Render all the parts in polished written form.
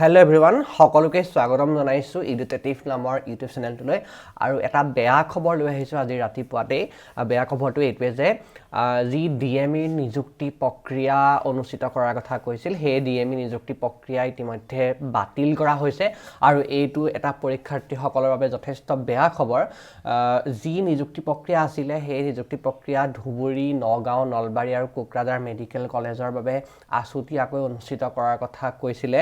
Hello everyone, সকলোকে স্বাগতম জনাইছো ইডুটেটিভ নামৰ ইউটিউব চেনেলটোলৈ আৰু এটা বেয়া খবৰ লৈ আহিছো আজি ৰাতিপুৱাতে বেয়া খবৰটো এইটোৱে যে যি ডিএমই নিযুক্তি প্ৰক্ৰিয়া অনুষ্ঠিত কৰাৰ কথা কৈছিল সেই ডিএমই নিযুক্তি প্ৰক্ৰিয়া ইতিমধ্যে বাতিল কৰা হৈছে আৰু এইটো এটা পৰীক্ষাৰ্থীসকলৰ বাবে যথেষ্ট বেয়া খবৰ যি নিযুক্তি প্ৰক্ৰিয়া আছিল সেই নিযুক্তি প্ৰক্ৰিয়া ধুবুৰী নগাঁও নলবাৰী আৰু কোকৰাঝাৰ মেডিকেল কলেজৰ বাবে আছুতীয়াকৈ অনুষ্ঠিত কৰাৰ কথা কৈছিল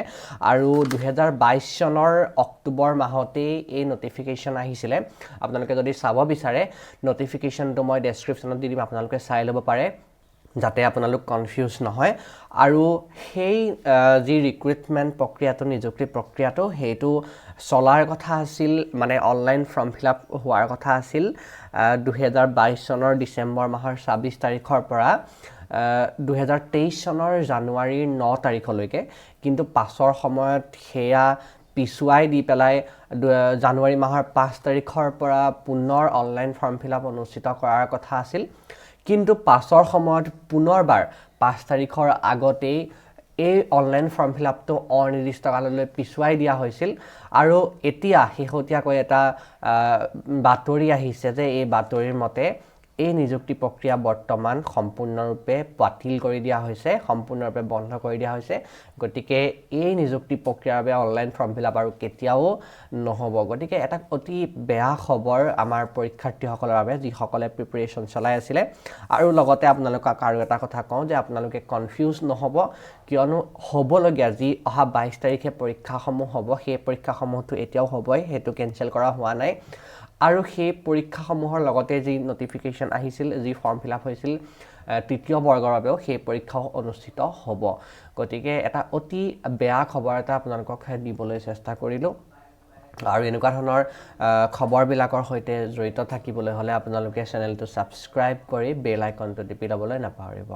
আৰু 2022 চনৰ অক্টোবৰ মাহতে এই নোটিফিকেশন আহিছিল আপোনালোকে যদি চাব বিচাৰে নোটিফিকেশনটো মই ডেসক্ৰিপচনত দি দিম আপোনালোকে চাই ল'ব পাৰে যাতে আপোনালোক কনফিউজ নহয় আৰু সেই যি ৰিক্ৰুটমেন্ট প্ৰক্ৰিয়াটো নিযুক্তি প্ৰক্ৰিয়াটো হেতু চলাৰ কথা আছিল মানে অনলাইন ফৰ্ম ফিলআপ হোৱাৰ কথা আছিল 2022 চনৰ ডিসেম্বৰ মাহৰ 26 তাৰিখৰ পৰা 2023 চনৰ জানুৱাৰীৰ 9 তাৰিখলৈকে কিন্তু পাছৰ সময়ত হেয়া পিছুৱাই দি পেলাই জানুৱাৰী মাহৰ 5 তাৰিখৰ পৰা পুনৰ অনলাইন ফৰ্ম ফিলআপ অনুষ্ঠিত কৰাৰ কথা আছিল কিন্তু পাছৰ সময়ত পুনৰবাৰ 5 তাৰিখৰ আগতেই এই অনলাইন ফৰ্ম ফিলআপটো অনিৰ্দিষ্ট কাললৈ পিছুৱাই দিয়া হৈছিল আৰু এতিয়া শেহতীয়াকৈ এটা বাতৰি আহিছে যে এই বাতৰিৰ মতে এই নিযুক্তি প্ৰক্ৰিয়া বৰ্তমান সম্পূৰ্ণৰূপে বাতিল কৰি দিয়া হৈছে সম্পূৰ্ণৰূপে বন্ধ কৰি দিয়া হৈছে গতিকে এই নিযুক্তি প্ৰক্ৰিয়াৰ বাবে অনলাইন ফৰ্ম ফিলআপ আৰু কেতিয়াও নহব গতিকে এটা অতি বেয়া খবৰ আমাৰ পৰীক্ষাৰ্থীসকলৰ বাবে যি সকলে প্ৰিপাৰেচন চলাই আছিল আৰু লগতে আপোনালোকক আৰু এটা কথা কওঁ যে আপোনালোকে কনফিউজ নহব কিয়নো হবলগীয়া যি অহা 22 তাৰিখে পৰীক্ষাসমূহ হ'ব সেই পৰীক্ষাসমূহটো এতিয়াও হ'বই হেতু কেনসেল কৰা হোৱা নাই আৰু সেই পৰীক্ষাসমূহৰ লগতে যি নোটিফিকেশন আহিছিল যি ফৰ্ম ফিলআপ হৈছিল তৃতীয় বৰ্গৰ বাবেও সেই পৰীক্ষাও অনুষ্ঠিত হ'ব গতিকে এটা অতি বেয়া খবৰ এটা আপোনালোকক দিবলৈ চেষ্টা কৰিলো আৰু এনেকুৱা ধৰণৰ খবৰবিলাকৰ সৈতে জড়িত থাকিবলৈ হলে আপোনালোকে চেনেলটো সাবস্ক্ৰাইব কৰি বেল আইকনটো টিপি ল'বলৈ নাপাহৰিব